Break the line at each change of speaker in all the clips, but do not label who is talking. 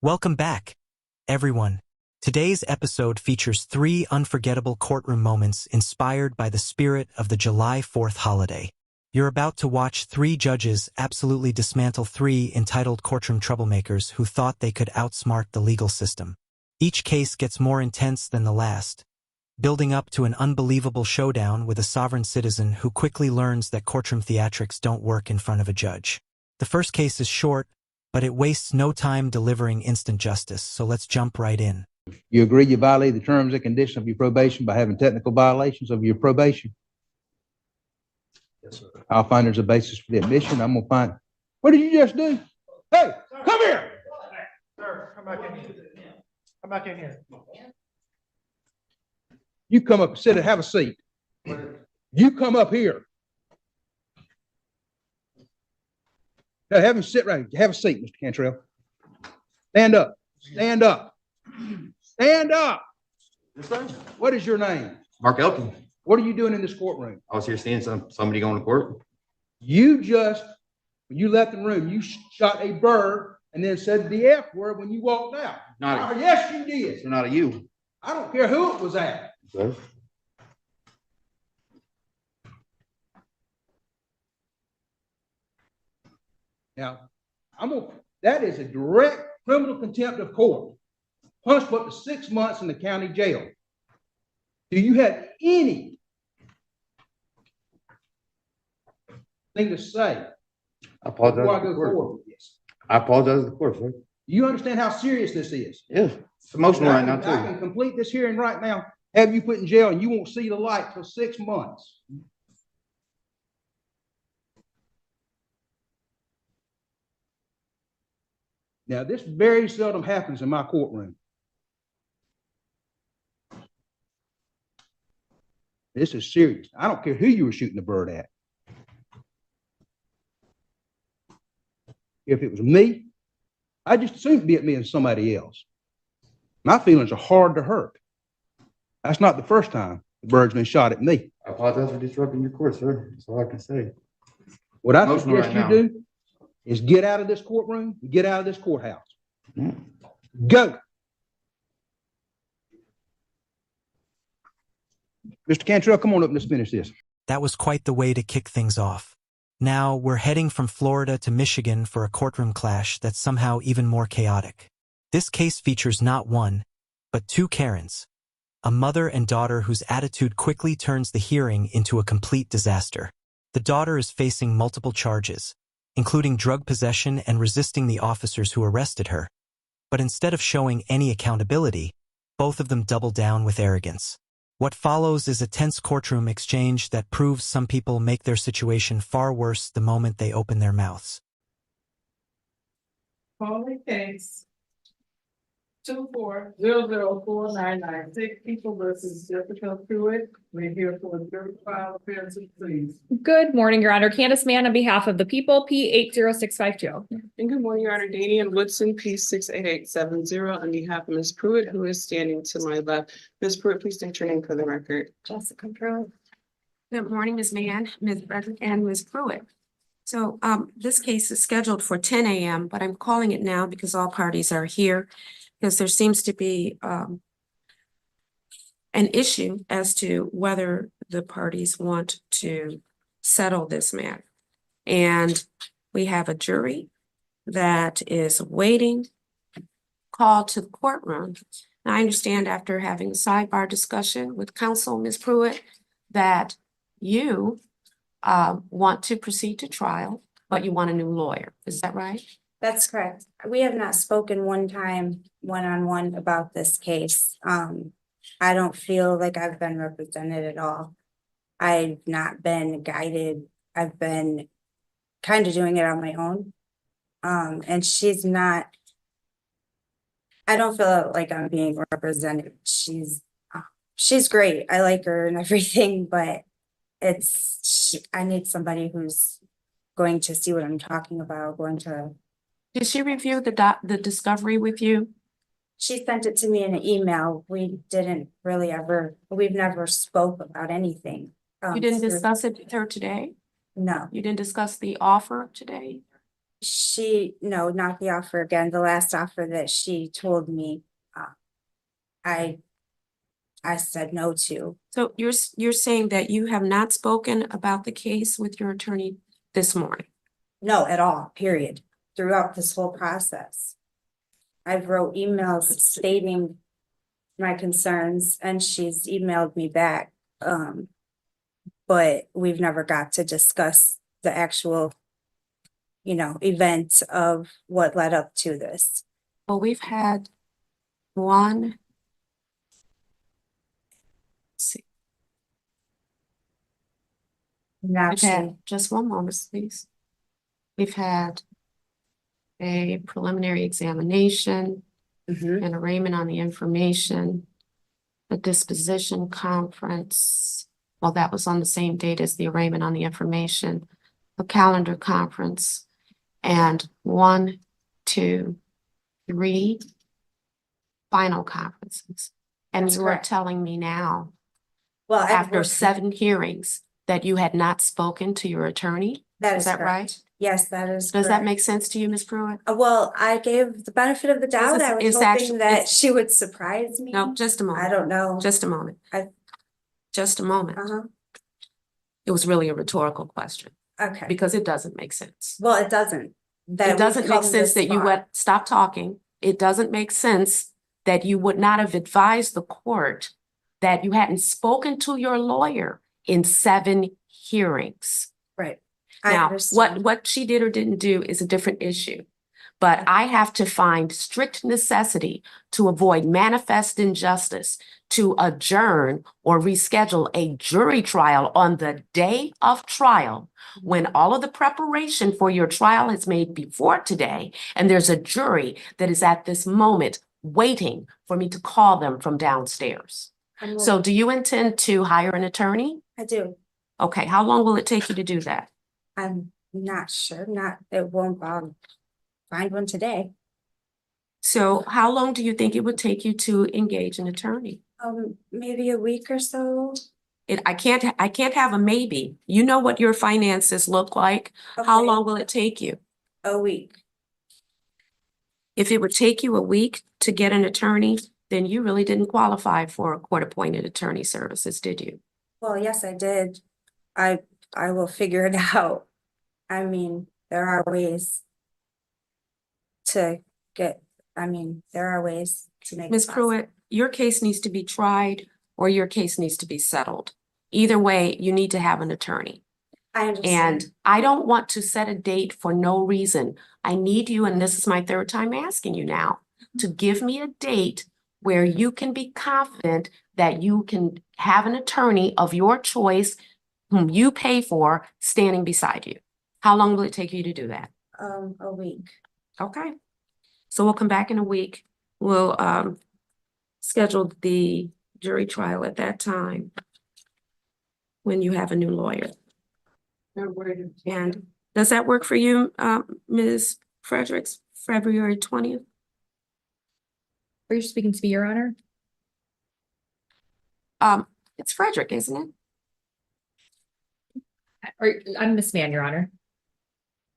Welcome back, everyone. Today's episode features 3 unforgettable courtroom moments inspired by the spirit of the July 4th holiday. You're about to watch 3 judges absolutely dismantle 3 entitled courtroom troublemakers who thought they could outsmart the legal system. Each case gets more intense than the last, building up to an unbelievable showdown with a sovereign citizen who quickly learns that courtroom theatrics don't work in front of a judge. The first case is short, but it wastes no time delivering instant justice, so let's jump right in.
You agree you violate the terms and conditions of your probation by having technical violations of your probation?
Yes, sir.
I'll find there's a basis for the admission. I'm gonna find. What did you just do? Hey, come here.
Sir, come back in here. Come back in here.
You come up, sit and have a seat. You come up here. Now, have him sit right. Have a seat, Mr. Cantrell. Stand up. Stand up. Stand up.
Yes, sir.
What is your name?
Mark Elkin.
What are you doing in this courtroom?
I was here seeing somebody going to court.
You just, when you left the room, you shot a bird and then said the F word when you walked out. Yes, you did.
So not a you.
I don't care who it was at.
Sir.
Now, that is a direct criminal contempt of court. Punishable up to 6 months in the county jail. Do you have anything to say
I apologize.
before I go forward with this?
I apologize to the court, sir.
You understand how serious this is?
Yes. It's emotional right now,
I
too.
can complete this hearing right now, have you put in jail, and you won't see the light for 6 months. Now, this very seldom happens in my courtroom. This is serious. I don't care who you were shooting the bird at. If it was me, I'd just as soon be at me as somebody else. My feelings are hard to hurt. That's not the first time the bird's been shot at me.
I apologize for disrupting your court, sir. That's all I can say.
What I
Emotional
suggest
right
you
now.
do is get out of this courtroom, get out of this courthouse.
Yeah.
Go. Mr. Cantrell, come on up and let's finish this.
That was quite the way to kick things off. Now, we're heading from Florida to Michigan for a courtroom clash that's somehow even more chaotic. This case features not one, but 2 Karens, a mother and daughter whose attitude quickly turns the hearing into a complete disaster. The daughter is facing multiple charges, including drug possession and resisting the officers who arrested her. But instead of showing any accountability, both of them double down with arrogance. What follows is a tense courtroom exchange that proves some people make their situation far worse the moment they open their mouths.
Calling case 2400499, people versus Jessica Pruitt. We're here for a jury trial. Appearances, please.
Good morning, Your Honor. Candace Mann on behalf of the people, P80652.
And good morning, Your Honor. Danian Woodson, P68870, on behalf of Ms. Pruitt, who is standing to my left. Ms. Pruitt, please state your name for the record.
Jessica Pruitt. Good morning, Ms. Mann, Ms. Bradley, and Ms. Pruitt. So this case is scheduled for 10 a.m., but I'm calling it now because all parties are here, because there seems to be an issue as to whether the parties want to settle this matter. And we have a jury that is waiting, called to the courtroom. And I understand after having a sidebar discussion with counsel, Ms. Pruitt, that you want to proceed to trial, but you want a new lawyer. Is that right?
That's correct. We have not spoken one time one-on-one about this case. I don't feel like I've been represented at all. I've not been guided. I've been kind of doing it on my own. And she's not, I don't feel like I'm being represented. She's great. I like her and everything, but I need somebody who's going to see what I'm talking about,
Did she review the discovery with you?
She sent it to me in an email. We've never spoke about anything.
You didn't discuss it with her today?
No,
You didn't discuss the offer today?
No, not the offer again, the last offer that she told me, I said no to.
So you're saying that you have not spoken about the case with your attorney this morning?
No, at all, period, throughout this whole process. I've wrote emails stating my concerns and she's emailed me back. But we've never got to discuss the actual, event of what led up to this.
Well, we've had one. Let's see.
And
We've
actually,
had, just one moment, please. We've had a preliminary examination,
mhm,
an arraignment on the information, a disposition conference. Well, that was on the same date as the arraignment on the information, a calendar conference, and 1, 2, 3 final conferences. And
That's
you are
correct.
telling me now,
well,
after 7 hearings, that you had not spoken to your attorney?
that
Is that
correct.
right?
Yes, that is
Does that
correct.
make sense to you, Ms. Pruitt?
Well, I gave the benefit of the doubt. I was
it's
hoping
actually-
that
it's-
she would surprise me.
No, just a moment.
I don't know.
Just a moment.
I-
Just a moment.
Uh-huh,
It was really a rhetorical question
okay.
because it doesn't make sense.
Well, it doesn't. That
It
we've
doesn't make
come
sense
this
that you
far.
would, stop talking. It doesn't make sense that you would not have advised the court that you hadn't spoken to your lawyer in 7 hearings.
Right. I
Now,
understand.
what she did or didn't do is a different issue. But I have to find strict necessity to avoid manifest injustice to adjourn or reschedule a jury trial on the day of trial when all of the preparation for your trial is made before today, and there's a jury that is at this moment waiting for me to call them from downstairs.
I'm
So do you intend to hire an attorney?
I do.
Okay, how long will it take you to do that?
I'm not sure. It won't find one today.
So how long do you think it would take you to engage an attorney?
Maybe a week or so.
I can't have a maybe. You know what your finances look like. How
Okay,
long will it take you?
a week.
If it would take you a week to get an attorney, then you really didn't qualify for court-appointed attorney services, did you?
Well, yes, I did. I will figure it out. I mean, there are ways to make.
Ms.
it possible.
Pruitt, your case needs to be tried or your case needs to be settled. Either way, you need to have an attorney.
I understand.
And I don't want to set a date for no reason. I need you, and this is my 3rd time asking you now, to give me a date where you can be confident that you can have an attorney of your choice whom you pay for standing beside you. How long will it take you to do that?
A week.
Okay. So we'll come back in a week. We'll schedule the jury trial at that time when you have a new lawyer. And does that work for you, Ms. Fredericks, February 20th?
Are you speaking to me, Your Honor?
It's Frederick, isn't it?
I'm Miss Mann, Your Honor.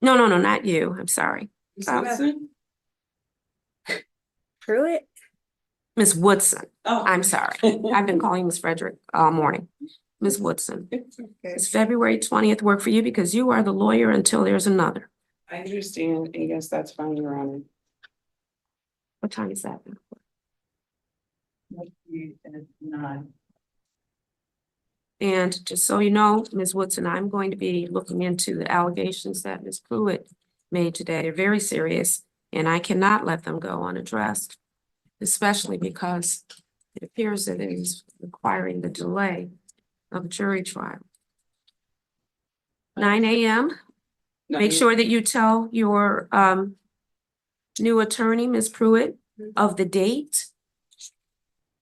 No, not you. I'm sorry.
Pruitt?
Ms. Woodson. Oh, I'm sorry. I've been calling Ms. Frederick all morning. Ms. Woodson. Does February 20th work for you because you are the lawyer until there's another?
I understand, and yes, that's fine, Your Honor.
What time is that? And just so you know, Ms. Woodson, I'm going to be looking into the allegations that Ms. Pruitt made today. They're very serious, and I cannot let them go unaddressed, especially because it appears that it is requiring the delay of jury trial. 9 a.m. Make sure that you tell your new attorney, Ms. Pruitt, of the date.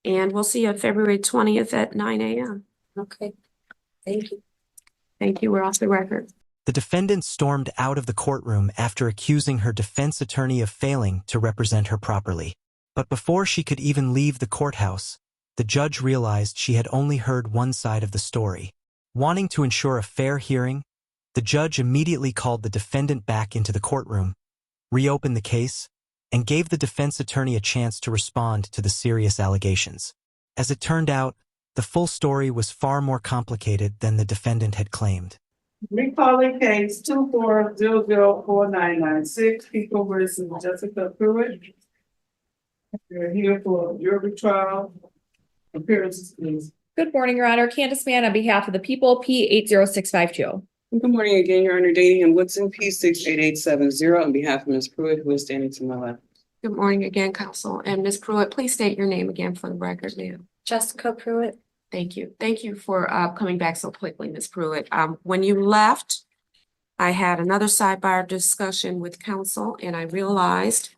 And we'll see you February 20th at 9 a.m.
Okay. Thank you.
Thank you. We're off the record.
The defendant stormed out of the courtroom after accusing her defense attorney of failing to represent her properly. But before she could even leave the courthouse, the judge realized she had only heard one side of the story. Wanting to ensure a fair hearing, The judge immediately called the defendant back into the courtroom, reopened the case, and gave the defense attorney a chance to respond to the serious allegations. As it turned out, the full story was far more complicated than the defendant had claimed.
Recalling case 24004996, People versus Jessica Pruitt. We're here for jury trial. Appearances, please.
Good morning, Your Honor. Candace Mann on behalf of the people, P 80652.
Good morning again, Your Honor. Daniel and Woodson, P 68870, on behalf of Ms. Pruitt, who is standing to my left.
Good morning again, counsel. And Ms. Pruitt, please state your name again for the record, ma'am.
Jessica Pruitt.
Thank you. Thank you for coming back so quickly, Ms. Pruitt. When you left, I had another sidebar discussion with counsel, and I realized,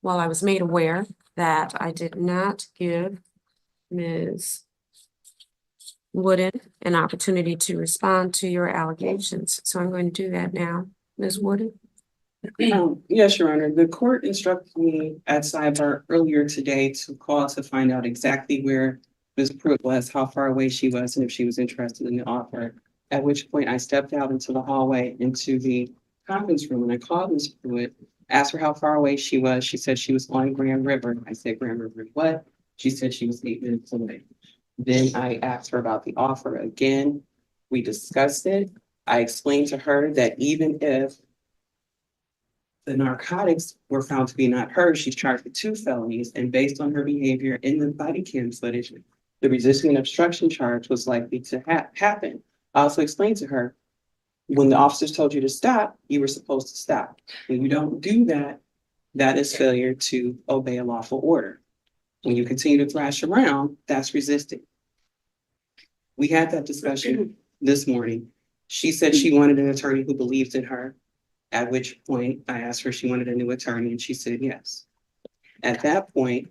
while I was made aware, that I did not give Ms. Wooden an opportunity to respond to your allegations. So I'm going to do that now. Ms. Wooden?
Yes, Your Honor. The court instructed me at sidebar earlier today to call to find out exactly where Ms. Pruitt was, how far away she was, and if she was interested in the offer. At which point I stepped out into the hallway into the conference room and I called Ms. Pruitt, asked her how far away she was. She said she was on Grand River. I said, Grand River what? She said she was 8 minutes away. Then I asked her about the offer again. We discussed it. I explained to her that even if the narcotics were found to be not hers, she's charged with 2 felonies, and based on her behavior in the body cam footage, the resisting and obstruction charge was likely to happen. I also explained to her, when the officers told you to stop, you were supposed to stop. When you don't do that, that is failure to obey a lawful order. When you continue to thrash around, that's resisting. We had that discussion this morning. She said she wanted an attorney who believed in her, at which point I asked her if she wanted a new attorney, and she said yes. At that point,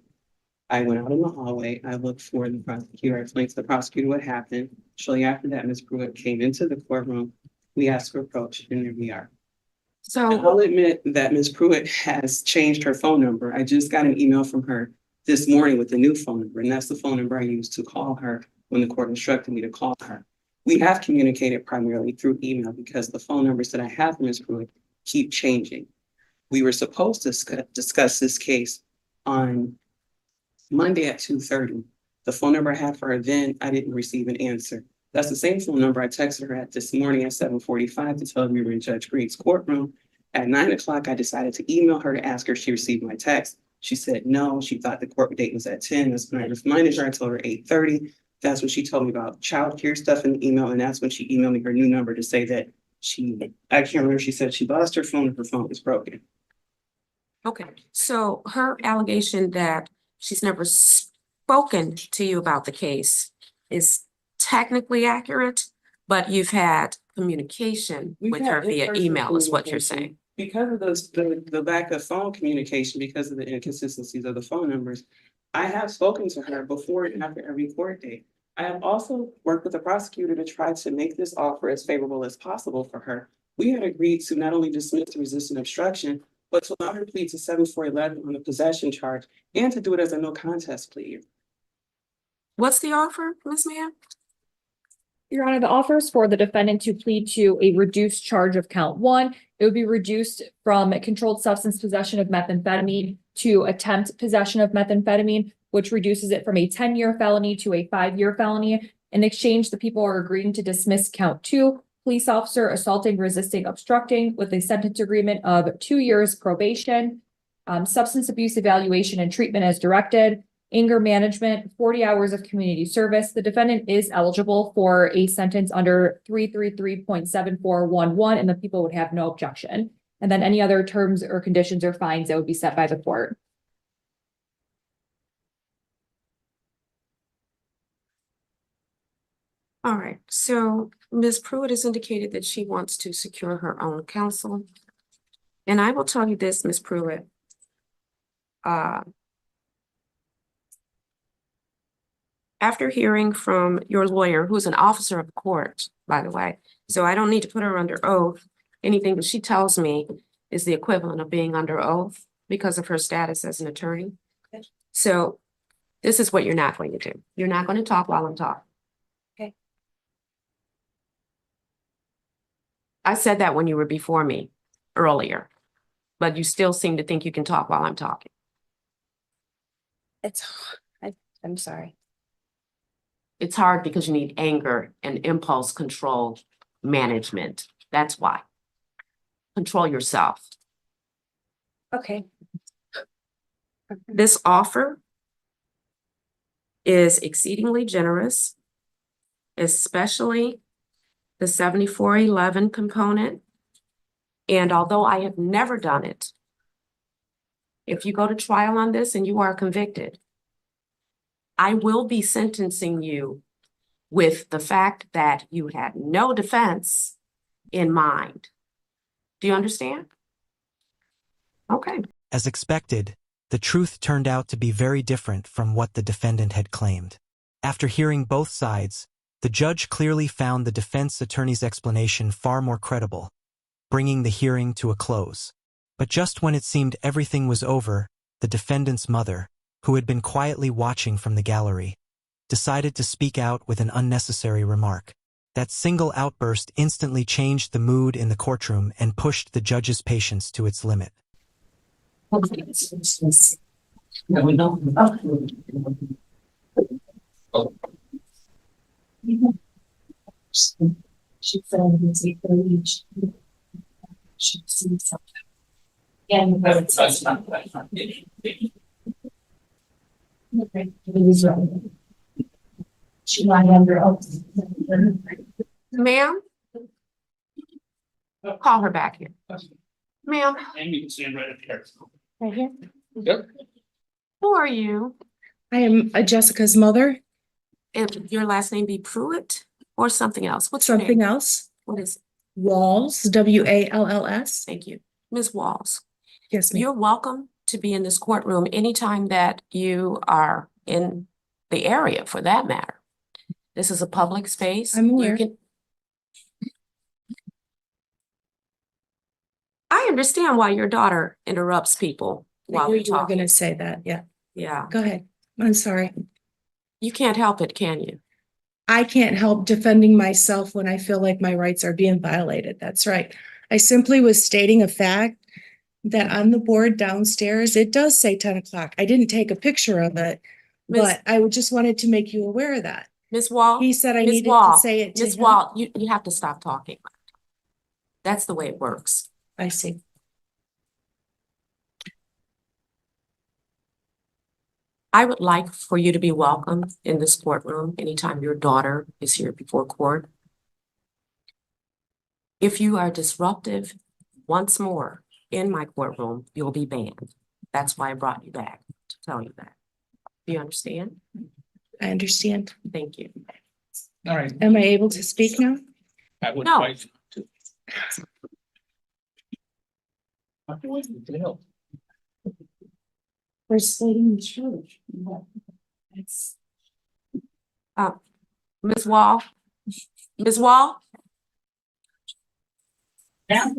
I went out in the hallway. I looked for the prosecutor. I explained to the prosecutor what happened. Shortly after that, Ms. Pruitt came into the courtroom. We asked for approach, and there we are.
So
I'll admit that Ms. Pruitt has changed her phone number. I just got an email from her this morning with the new phone number, and that's the phone number I used to call her when the court instructed me to call her. We have communicated primarily through email because the phone numbers that I have from Ms. Pruitt keep changing. We were supposed to discuss this case on Monday at 2:30. The phone number I had for her then, I didn't receive an answer. That's the same phone number I texted her at this morning at 7:45 to tell her we were in Judge Green's courtroom. At 9 o'clock, I decided to email her to ask her if she received my text. She said no, she thought the court date was at 10. That's when I reminded her, I told her 8:30. That's when she told me about childcare stuff in the email, and that's when she emailed me her new number to say that I can't remember, she said she lost her phone and her phone was broken.
okay, so her allegation that she's never spoken to you about the case is technically accurate, but you've had communication
We've
with
had
her via
in-person
email is what you're
communication.
saying.
Because of the lack of phone communication, because of the inconsistencies of the phone numbers, I have spoken to her before and after every court date. I have also worked with the prosecutor to try to make this offer as favorable as possible for her. We had agreed to not only dismiss the resisting obstruction, but to allow her to plead to 7-4-11 on the possession charge and to do it as a no contest plea.
What's the offer, Ms. Mann?
Your Honor, the offer is for the defendant to plead to a reduced charge of count 1. It would be reduced from controlled substance possession of methamphetamine to attempt possession of methamphetamine, which reduces it from a 10-year felony to a 5-year felony. In exchange, the people are agreeing to dismiss count 2, police officer assaulting, resisting, obstructing, with a sentence agreement of 2 years probation, substance abuse evaluation and treatment as directed, anger management, 40 hours of community service. The defendant is eligible for a sentence under 333.7411, and the people would have no objection. And then any other terms or conditions or fines that would be set by the court.
All right, so Ms. Pruitt has indicated that she wants to secure her own counsel. And I will tell you this, Ms. Pruitt. After hearing from your lawyer, who's an officer of the court, by the way, so I don't need to put her under oath. Anything that she tells me is the equivalent of being under oath because of her status as an attorney.
Okay.
So this is what you're not going to do. You're not going to talk while I'm talking.
Okay.
I said that when you were before me earlier, but you still seem to think you can talk while I'm talking.
I'm sorry.
It's hard because you need anger and impulse control management. That's why. Control yourself.
Okay.
This offer is exceedingly generous, especially the 7411 component. And although I have never done it, if you go to trial on this and you are convicted, I will be sentencing you with the fact that you had no defense in mind. Do you understand? Okay.
As expected, the truth turned out to be very different from what the defendant had claimed. After hearing both sides, the judge clearly found the defense attorney's explanation far more credible, bringing the hearing to a close. But just when it seemed everything was over, the defendant's mother, who had been quietly watching from the gallery, decided to speak out with an unnecessary remark. That single outburst instantly changed the mood in the courtroom and pushed the judge's patience to its limit.
She said it's a courage. She sees something. And she might under.
Ma'am? Call her back here. Ma'am,
Amy can stand right up here.
right here.
Yep.
Who are you?
I am Jessica's mother.
And your last name be Pruitt or something else? What's your
Something
name?
else.
What is it?
Walls, Walls.
Thank you. Ms. Walls,
Yes, ma'am.
you're welcome to be in this courtroom anytime that you are in the area, for that matter. This is a public space.
I'm aware.
You can. I understand why your daughter interrupts people
I
while
knew
we're
you were
talking.
gonna say that. Yeah,
Yeah,
go ahead. I'm sorry.
you can't help it, can you?
I can't help defending myself when I feel like my rights are being violated. That's right. I simply was stating a fact that on the board downstairs, it does say 10 o'clock. I didn't take a picture of it,
Miss-
but I just wanted to make you aware of that.
Ms. Wall?
He said I
Ms.
needed
Wall,
to say it to
Ms.
him.
Wall, you have to stop talking. That's the way it works.
I see.
I would like for you to be welcome in this courtroom anytime your daughter is here before court. If you are disruptive once more in my courtroom, you'll be banned. That's why I brought you back, to tell you that. Do you understand?
I understand.
Thank you.
All right.
Am I able to speak now?
I would
No.
like to. To help.
We're stating the truth. It's
Ms. Wall? Ms. Wall?
Yeah.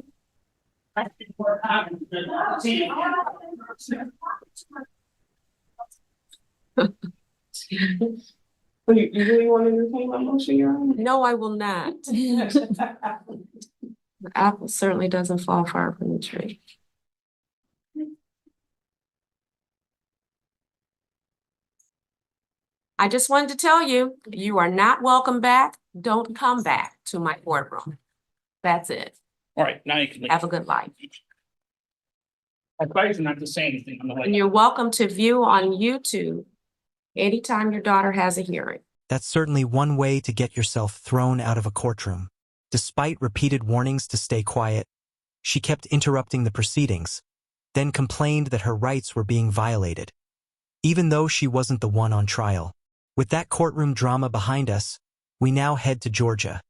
You really want to entertain my motion, Your Honor?
No, I will not. The apple certainly doesn't fall far from the tree. I just wanted to tell you, you are not welcome back. Don't come back to my courtroom. That's it.
All right, now you can leave.
Have a good life.
I advise you not to say anything on the way.
And you're welcome to view on YouTube anytime your daughter has a hearing.
That's certainly one way to get yourself thrown out of a courtroom. Despite repeated warnings to stay quiet, she kept interrupting the proceedings, then complained that her rights were being violated, even though she wasn't the one on trial. With that courtroom drama behind us, we now head to Georgia,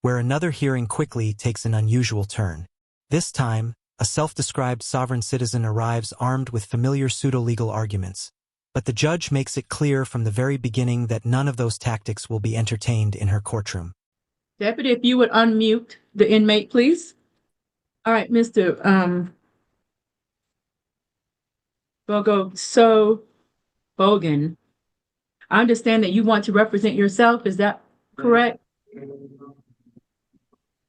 where another hearing quickly takes an unusual turn. This time, a self-described sovereign citizen arrives armed with familiar pseudo-legal arguments. But the judge makes it clear from the very beginning that none of those tactics will be entertained in her courtroom.
Deputy, if you would unmute the inmate, please. All right, Mr. Bogan. I understand that you want to represent yourself. Is that correct?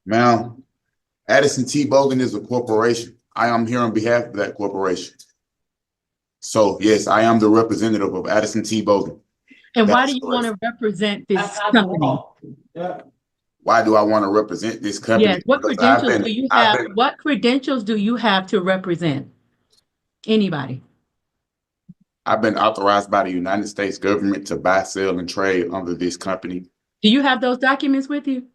Ma'am,
Addison T. Bogan is a corporation. I am here on behalf of that corporation. So yes, I am the representative of Addison T. Bogan.
And why
That's
do you
correct.
want to represent this company?
Why do I want to represent this company?
Yes, what
Because
credentials do you have? What credentials do you have to represent anybody?
I've been authorized by the United States government to buy, sell, and trade under this company.
Do you have those documents with you?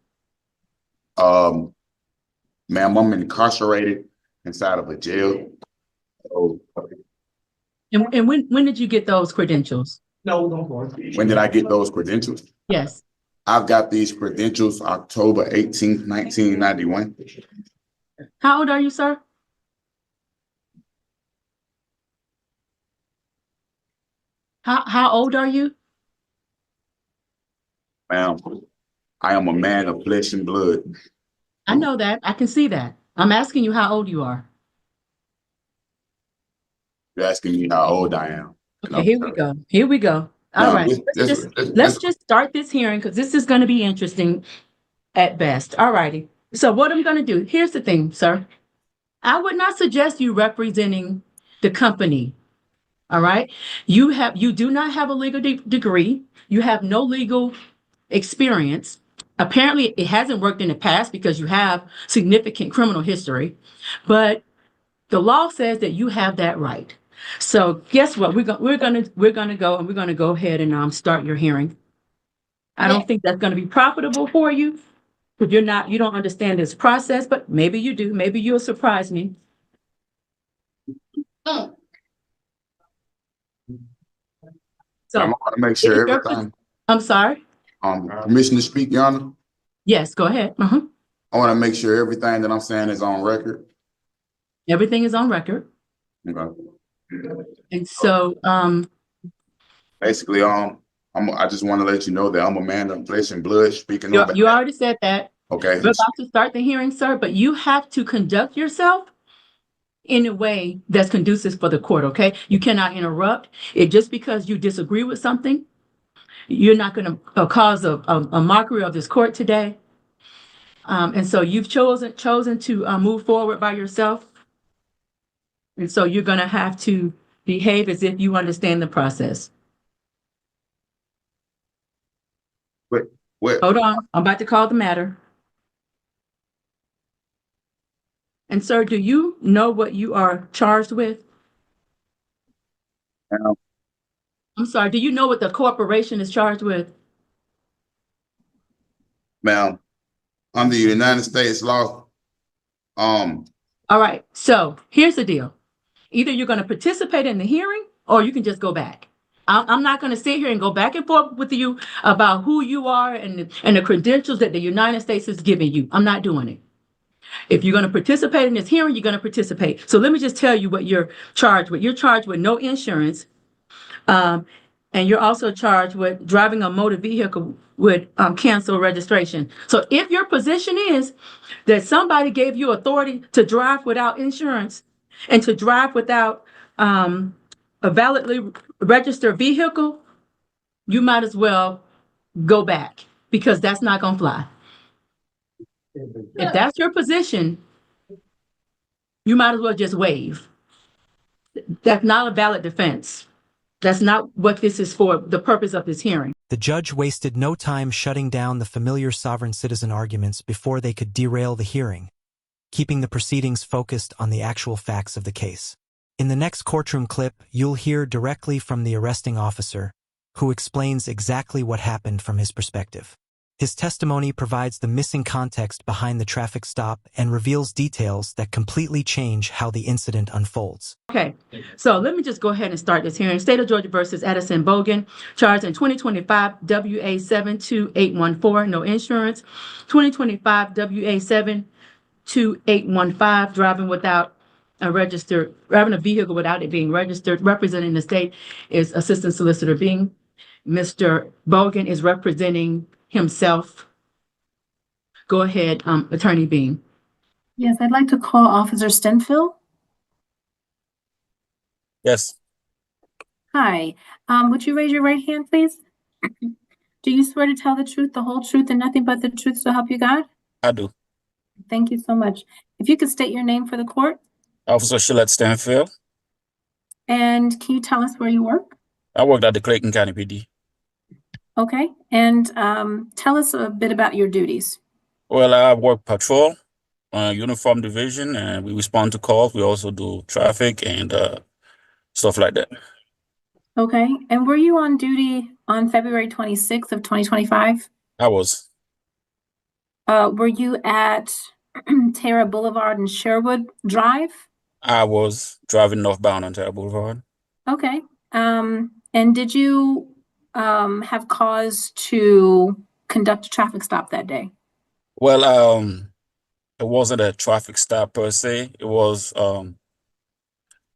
Ma'am, I'm incarcerated inside of a jail. So,
And when did you get those credentials?
when did I get those credentials?
Yes.
I've got these credentials October 18th, 1991.
How old are you, sir? How old are you?
Ma'am, I am a man of flesh and blood.
I know that. I can see that. I'm asking you how old you are.
You're asking me how old I am.
Okay, here we go. Here we go. All right. Let's just start this hearing because this is going to be interesting at best. All righty. So what I'm going to do, here's the thing, sir. I would not suggest you representing the company. All right. You do not have a legal degree. You have no legal experience. Apparently, it hasn't worked in the past because you have significant criminal history, but the law says that you have that right. So guess what? We're gonna go ahead and start your hearing. I don't think that's gonna be profitable for you because you don't understand this process, but maybe you do. Maybe you'll surprise me. So
I want to make sure everything.
I'm sorry.
Permission to speak, Your Honor?
Yes, go ahead.
I want to make sure everything that I'm saying is on record.
Everything is on record.
Okay.
And so,
basically, I just want to let you know that I'm a man of flesh and blood speaking on
you already said that.
Okay.
We're about to start the hearing, sir, but you have to conduct yourself in a way that's conducive for the court, okay? You cannot interrupt. Just because you disagree with something, you're not going to cause a mockery of this court today. And so you've chosen to move forward by yourself. And so you're going to have to behave as if you understand the process.
What?
Hold on. I'm about to call the matter. And sir, do you know what you are charged with?
No.
I'm sorry. Do you know what the corporation is charged with?
Ma'am, under the United States law,
All right. So here's the deal. Either you're going to participate in the hearing or you can just go back. I'm not going to sit here and go back and forth with you about who you are and the credentials that the United States is giving you. I'm not doing it. If you're going to participate in this hearing, you're going to participate. So let me just tell you what you're charged with. You're charged with no insurance. And you're also charged with driving a motor vehicle with canceled registration. So if your position is that somebody gave you authority to drive without insurance and to drive without a validly registered vehicle, you might as well go back because that's not going to fly. If that's your position, you might as well just waive. That's not a valid defense. That's not what this is for, the purpose of this hearing.
The judge wasted no time shutting down the familiar sovereign citizen arguments before they could derail the hearing, keeping the proceedings focused on the actual facts of the case. In the next courtroom clip, you'll hear directly from the arresting officer, who explains exactly what happened from his perspective. His testimony provides the missing context behind the traffic stop and reveals details that completely change how the incident unfolds.
Okay, so let me just go ahead and start this hearing. State of Georgia versus Addison Bogan, charged in 2025 WA 72814, no insurance. 2025 WA 72815, driving a vehicle without it being registered. Representing the state is Assistant Solicitor Bing. Mr. Bogan is representing himself. Go ahead, Attorney Bean.
Yes, I'd like to call Officer Stenfield.
Yes.
Hi, would you raise your right hand, please? Do you swear to tell the truth, the whole truth, and nothing but the truth to help you God?
I do.
Thank you so much. If you could state your name for the court,
Officer Shillette Stanfield.
and can you tell us where you work?
I worked at the Clayton County PD.
Okay, and tell us a bit about your duties.
Well, I work patrol, uniform division, and we respond to calls. We also do traffic and stuff like that.
Okay, and were you on duty on February 26th of 2025?
I was.
Were you at Terra Boulevard and Sherwood Drive?
I was driving northbound on Terra Boulevard.
Okay, and did you have cause to conduct a traffic stop that day?
Well, it wasn't a traffic stop per se. It was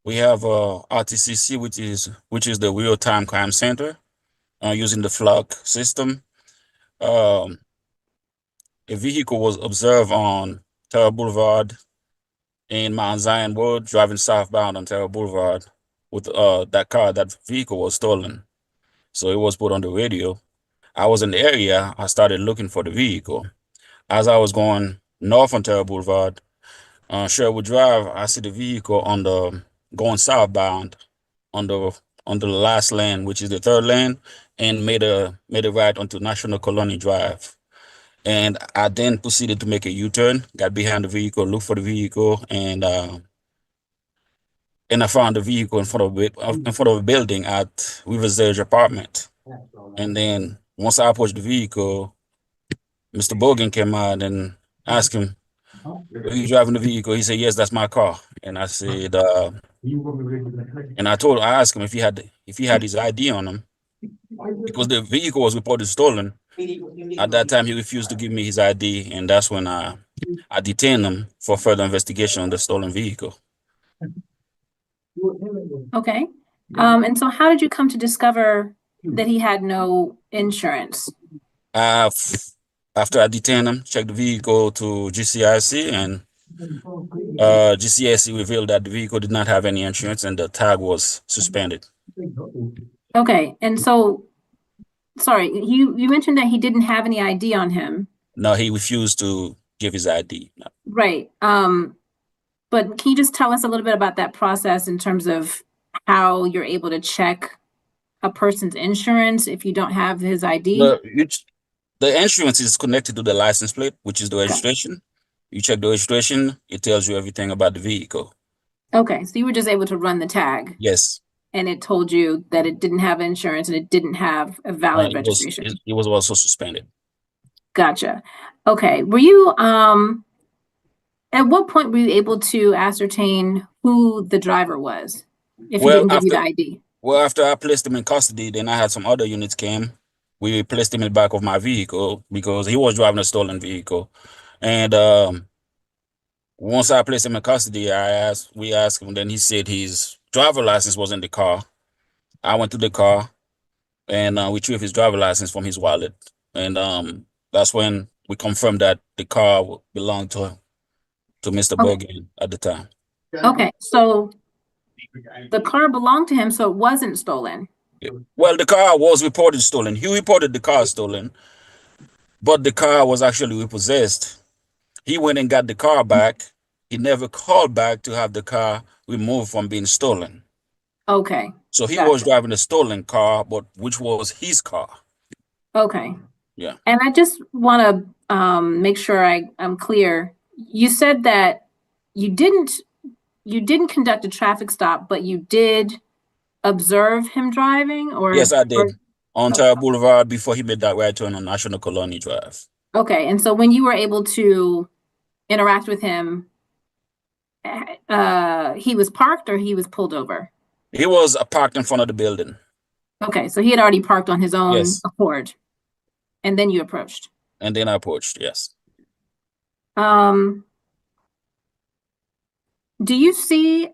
we have RTCC, which is the real time crime center, using the flock system. A vehicle was observed on Terra Boulevard in Mount Zion Road, driving southbound on Terra Boulevard with that vehicle was stolen. So it was put on the radio. I was in the area. I started looking for the vehicle. As I was going north on Terra Boulevard, Sherwood Drive, I see the vehicle going southbound on the last lane, which is the third lane, and made a right onto National Colony Drive. And I then proceeded to make a U-turn, got behind the vehicle, looked for the vehicle, and I found the vehicle in front of a building at River's Edge apartment. And then once I approached the vehicle, Mr. Bogan came out and asked him, "Are you driving the vehicle?" He said, "Yes, that's my car." And I said, and I asked him if he had his ID on him, because the vehicle was reported stolen. At that time, he refused to give me his ID, and that's when I detained him for further investigation on the stolen vehicle.
Okay, and so how did you come to discover that he had no insurance?
After I detained him, checked the vehicle to GCIC, and GCIC revealed that the vehicle did not have any insurance and the tag was suspended.
Okay, and so, sorry, you mentioned that he didn't have any ID on him.
No, he refused to give his ID. No.
Right. But can you just tell us a little bit about that process in terms of how you're able to check a person's insurance if you don't have his ID?
The insurance is connected to the license plate, which is the registration. You check the registration, it tells you everything about the vehicle.
Okay, so you were just able to run the tag.
Yes.
And it told you that it didn't have insurance and it didn't have a valid registration.
It was also suspended.
Gotcha. Okay, were you, at what point were you able to ascertain who the driver was, if he didn't give you the ID?
Well, after I placed him in custody, then I had some other units came. We placed him in the back of my vehicle because he was driving a stolen vehicle. And once I placed him in custody, we asked him, then he said his driver license was in the car. I went to the car and we retrieved his driver license from his wallet. And that's when we confirmed that the car belonged to Mr. Bogan at the time.
Okay, so the car belonged to him, so it wasn't stolen.
Well, the car was reported stolen. He reported the car stolen, but the car was actually repossessed. He went and got the car back. He never called back to have the car removed from being stolen.
Okay.
So he was driving a stolen car, but which was his car.
Okay.
Yeah.
And I just want to make sure I'm clear. You said that you didn't conduct a traffic stop, but you did observe him driving, or?
Yes, I did. On Terra Boulevard before he made that right turn on National Colony Drive.
Okay, and so when you were able to interact with him, he was parked or he was pulled over?
He was parked in front of the building.
Okay, so he had already parked on his own accord, and then you approached.
And then I approached, yes.
Do you see,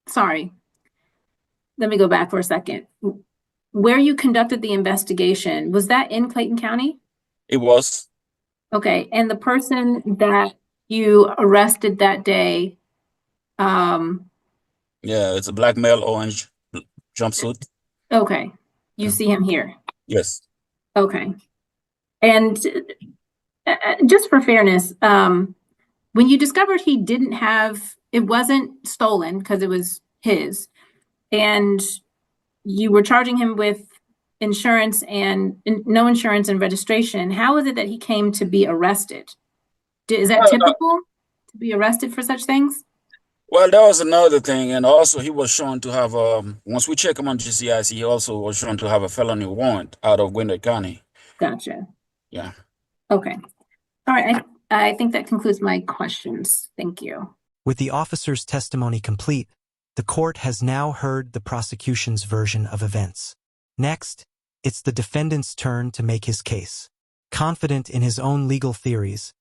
sorry, let me go back for a second. Where you conducted the investigation, was that in Clayton County?
It was.
Okay, and the person that you arrested that day?
Yeah, it's a black male, orange jumpsuit.
Okay, you see him here?
Yes.
Okay, and just for fairness, when you discovered he didn't have, it wasn't stolen because it was his, and you were charging him with insurance and no insurance and registration, how is it that he came to be arrested? Is that typical to be arrested for such things?
Well, that was another thing, and also he was shown to have once we check him on GCIC, he also was shown to have a felony warrant out of Gwinnett County.
Gotcha.
Yeah.
Okay. All right. I think that concludes my questions. Thank you.
With the officer's testimony complete, the court has now heard the prosecution's version of events. Next, it's the defendant's turn to make his case. Confident in his own legal theories,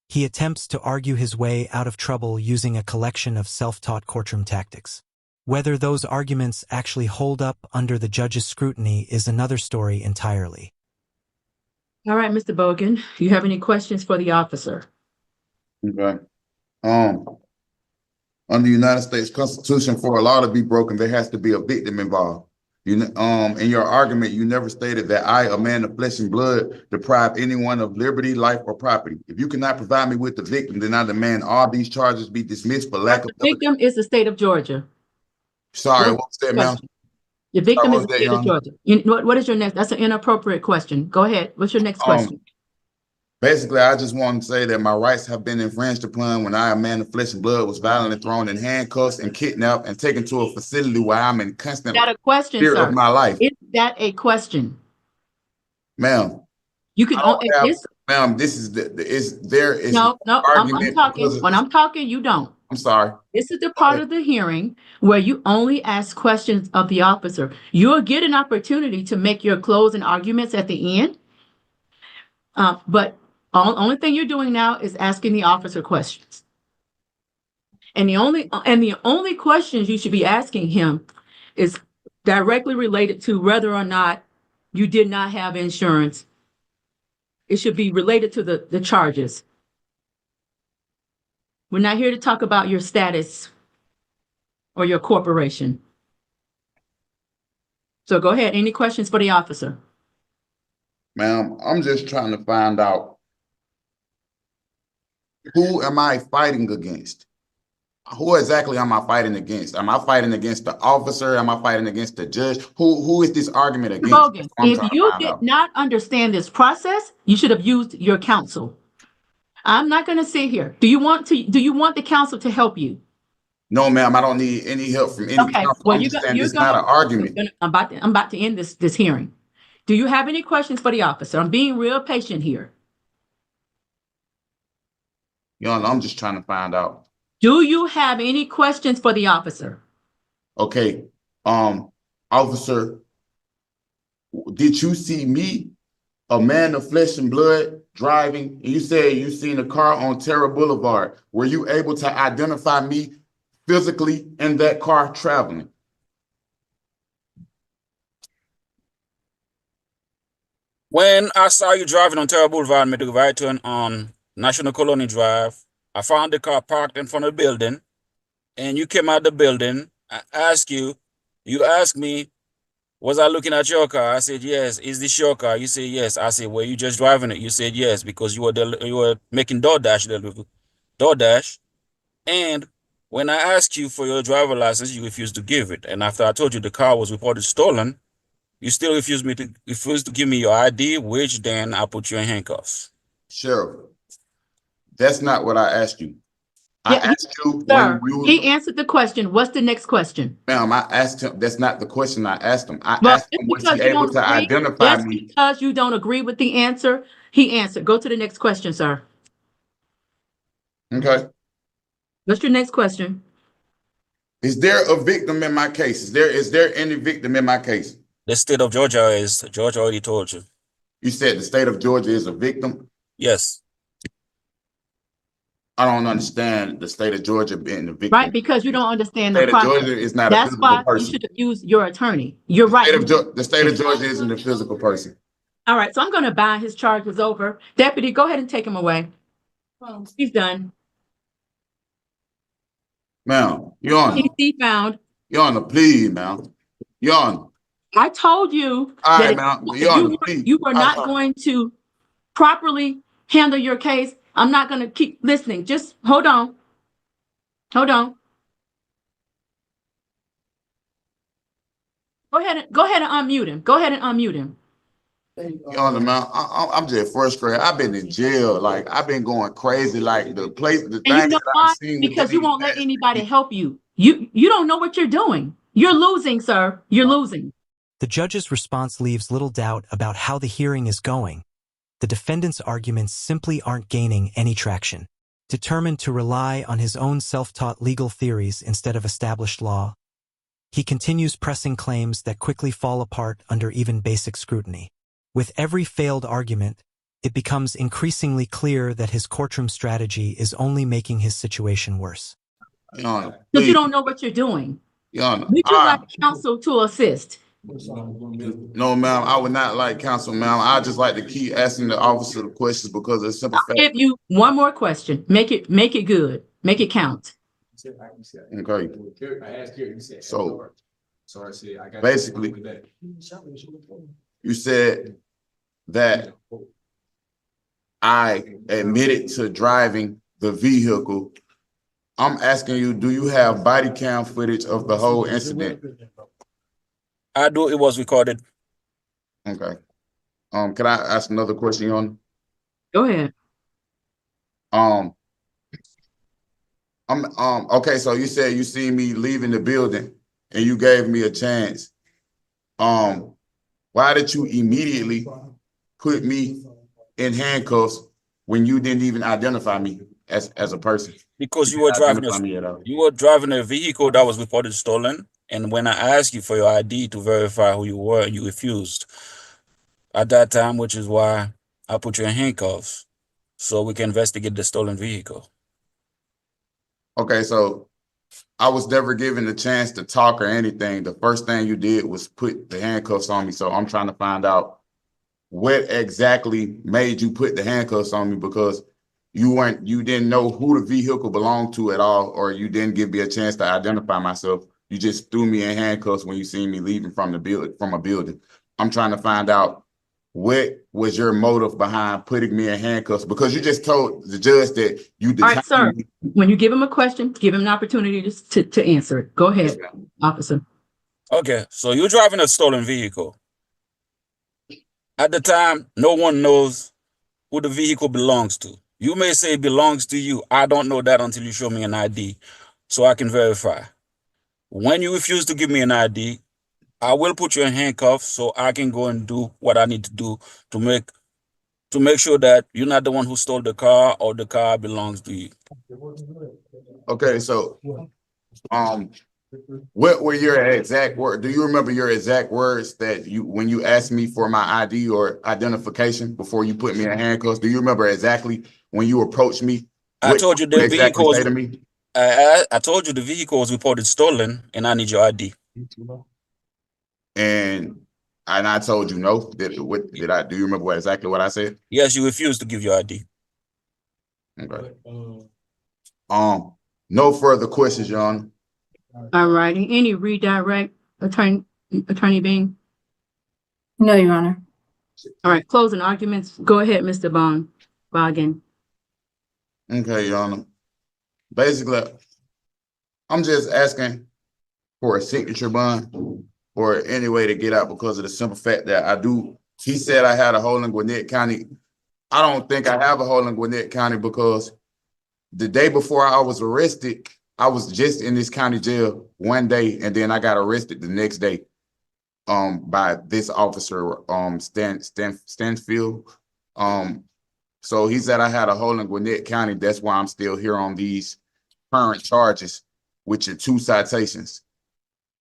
he attempts to argue his way out of trouble using a collection of self-taught courtroom tactics. Whether those arguments actually hold up under the judge's scrutiny is another story entirely.
All right, Mr. Bogan, do you have any questions for the officer?
Okay. Under the United States Constitution, for a law to be broken, there has to be a victim involved. In your argument, you never stated that I, a man of flesh and blood, deprive anyone of liberty, life, or property. If you cannot provide me with the victim, then I demand all these charges be dismissed for lack of.
The victim is the state of Georgia.
Sorry, what was that, ma'am?
The victim is the state of Georgia. What is your next? That's an inappropriate question. Go ahead. What's your next question?
Basically, I just want to say that my rights have been infringed upon when I, a man of flesh and blood, was violently thrown in handcuffs and kidnapped and taken to a facility where I'm in constant fear of my life.
Is that a question?
Ma'am.
You can
ma'am, this is there is
no, I'm talking. When I'm talking, you don't.
I'm sorry.
This is the part of the hearing where you only ask questions of the officer. You'll get an opportunity to make your closing arguments at the end. But only thing you're doing now is asking the officer questions. And the only questions you should be asking him is directly related to whether or not you did not have insurance. It should be related to the charges. We're not here to talk about your status or your corporation. So go ahead. Any questions for the officer?
Ma'am, I'm just trying to find out, who am I fighting against? Who exactly am I fighting against? Am I fighting against the officer? Am I fighting against the judge? Who is this argument against?
Bogan, if you did not understand this process, you should have used your counsel. I'm not going to sit here. Do you want the counsel to help you?
No, ma'am, I don't need any help from any counsel.
Well,
it's not an argument.
I'm about to end this hearing. Do you have any questions for the officer? I'm being real patient here.
I'm just trying to find out.
Do you have any questions for the officer?
Okay. Officer, did you see me, a man of flesh and blood, driving? You said you seen a car on Terra Boulevard. Were you able to identify me physically in that car traveling?
When I saw you driving on Terra Boulevard and made the right turn on National Colony Drive, I found the car parked in front of the building, and you came out the building. I asked you, you asked me, was I looking at your car? I said, yes. Is this your car? You said, yes. I said, were you just driving it? You said, yes, because you were making DoorDash. And when I asked you for your driver license, you refused to give it. And after I told you the car was reported stolen, you still refused to give me your ID, which then I put you in handcuffs.
Sheriff, that's not what I asked you. I asked you.
Sir, he answered the question. What's the next question?
Ma'am, I asked him. That's not the question I asked him. I asked him, was he able to identify me?
Because you don't agree with the answer, he answered. Go to the next question, sir.
Okay.
What's your next question?
Is there a victim in my case? Is there any victim in my case?
The state of Georgia is. Georgia already told you.
You said the state of Georgia is a victim?
Yes.
I don't understand the state of Georgia being the victim.
Right, because you don't understand the process.
The state of Georgia is not a physical person. That's why
you should have used your attorney. You're right.
The state of Georgia isn't a physical person.
All right, so I'm going to bind his charges over. Deputy, go ahead and take him away. He's done.
Ma'am, Your Honor.
He's found.
Your Honor, please, ma'am. Your Honor.
I told you that you were not going to properly handle your case I'm not gonna keep listening. Just hold on. Hold on. Go ahead and unmute him. Go ahead and unmute him.
Your Honor, man, I'm just frustrated. I've been in jail. Like, I've been going crazy. Like, the
And you
things
know
that I've
why?
seen within
Because you
these
won't let
past
anybody
weeks.
help you. You don't know what you're doing. You're losing, sir. You're losing.
The judge's response leaves little doubt about how the hearing is going. The defendant's arguments simply aren't gaining any traction. Determined to rely on his own self-taught legal theories instead of established law, he continues pressing claims that quickly fall apart under even basic scrutiny. With every failed argument, it becomes increasingly clear that his courtroom strategy is only making his situation worse.
Your Honor,
Because you
please.
don't know what you're doing.
Your Honor,
You just like counsel to assist.
no, ma'am, I would not like counsel, ma'am. I just like to keep asking the officer the questions because of the simple
I'll
fact.
give you one more question. Make it good. Make it count.
Okay. So basically, you said that I admitted to driving the vehicle. I'm asking you, do you have body cam footage of the whole incident?
I do. It was recorded.
Okay. Can I ask another question on?
Go ahead.
Okay, so you said you seen me leaving the building and you gave me a chance. Why did you immediately put me in handcuffs when you didn't even identify me as a person?
Because
You didn't identify me at all.
you were driving a vehicle that was reported stolen, and when I asked you for your ID to verify who you were, you refused at that time, which is why I put you in handcuffs so we can investigate the stolen vehicle.
Okay, so I was never given the chance to talk or anything. The first thing you did was put the handcuffs on me. So I'm trying to find out what exactly made you put the handcuffs on me, because you didn't know who the vehicle belonged to at all, or you didn't give me a chance to identify myself. You just threw me in handcuffs when you seen me leaving from a building. I'm trying to find out what was your motive behind putting me in handcuffs, because you just told the judge that you
All right, sir.
detained me.
When you give him a question, give him an opportunity to answer it. Go ahead, officer.
Okay, so you're driving a stolen vehicle. At the time, no one knows who the vehicle belongs to. You may say it belongs to you. I don't know that until you show me an ID so I can verify. When you refuse to give me an ID, I will put you in handcuffs so I can go and do what I need to do to make sure that you're not the one who stole the car or the car belongs to you.
Okay, so what were your exact words? Do you remember your exact words that when you asked me for my ID or identification before you put me in handcuffs? Do you remember exactly when you approached me?
I told you the
exactly
vehicle
say
was,
to me?
I told you the vehicle was reported stolen and I need your ID.
And I told you no. Do you remember exactly what I said?
Yes, you refused to give your ID.
Okay. No further questions, Your Honor.
All righty. Any redirect, Attorney Bean?
No, Your Honor.
All right, closing arguments. Go ahead, Mr. Boggin.
Okay, Your Honor. Basically, I'm just asking for a signature bond or any way to get out, because of the simple fact that he said I had a hole in Gwinnett County. I don't think I have a hole in Gwinnett County, because the day before I was arrested, I was just in this county jail one day, and then I got arrested the next day by this officer, Stanfield. So he said I had a hole in Gwinnett County. That's why I'm still here on these current charges, which are 2 citations.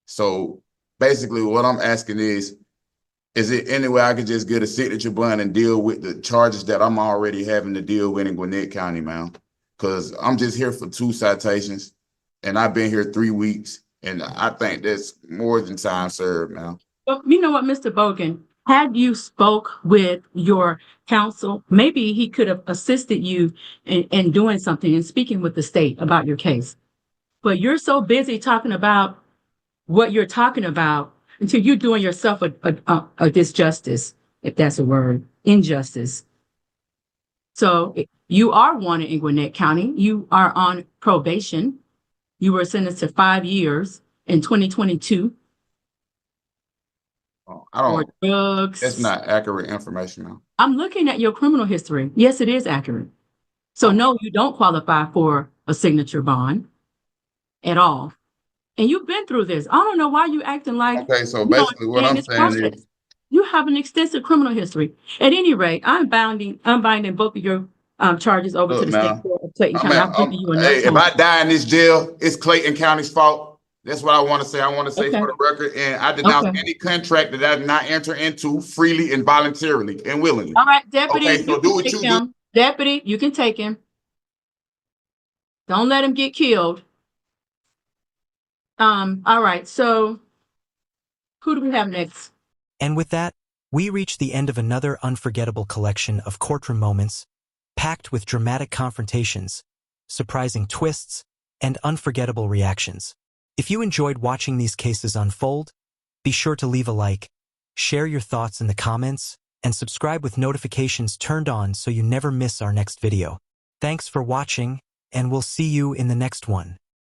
So basically what I'm asking is it any way I could just get a signature bond and deal with the charges that I'm already having to deal with in Gwinnett County, man? Because I'm just here for 2 citations, and I've been here 3 weeks, and I think that's more than time served, man.
Well, you know what, Mr. Bogan, had you spoke with your counsel, maybe he could have assisted you in doing something and speaking with the state about your case. But you're so busy talking about what you're talking about until you're doing yourself a disjustice, if that's a word, injustice. So You are wanted in Gwinnett County. You are on probation. You were sentenced to 5 years in 2022
I
for
don't,
drugs.
that's not accurate information now.
I'm looking at your criminal history. Yes, it is accurate. So no, you don't qualify for a signature bond at all. And you've been through this. I don't know why you acting like
Okay, so
you don't
basically what
understand
I'm
this
saying
process.
is,
You have an extensive criminal history. At any rate, I'm binding both of your charges over to
look,
the state
man,
court of Clayton County. I've given you enough
hey, if
time.
I die in this jail, it's Clayton County's fault. That's what I want to say. I want to say
Okay.
for the record, and I denounce
Okay.
any contract that I did not enter into freely and voluntarily and willingly.
All right, deputy,
Okay, so
you
do
can
what
take
you do.
him. Deputy, you can take him. Don't let him get killed. All right, so who do we have next?
And with that, we reach the end of another unforgettable collection of courtroom moments, packed with dramatic confrontations, surprising twists, and unforgettable reactions. If you enjoyed watching these cases unfold, be sure to leave a like, share your thoughts in the comments, and subscribe with notifications turned on so you never miss our next video. Thanks for watching, and we'll see you in the next one.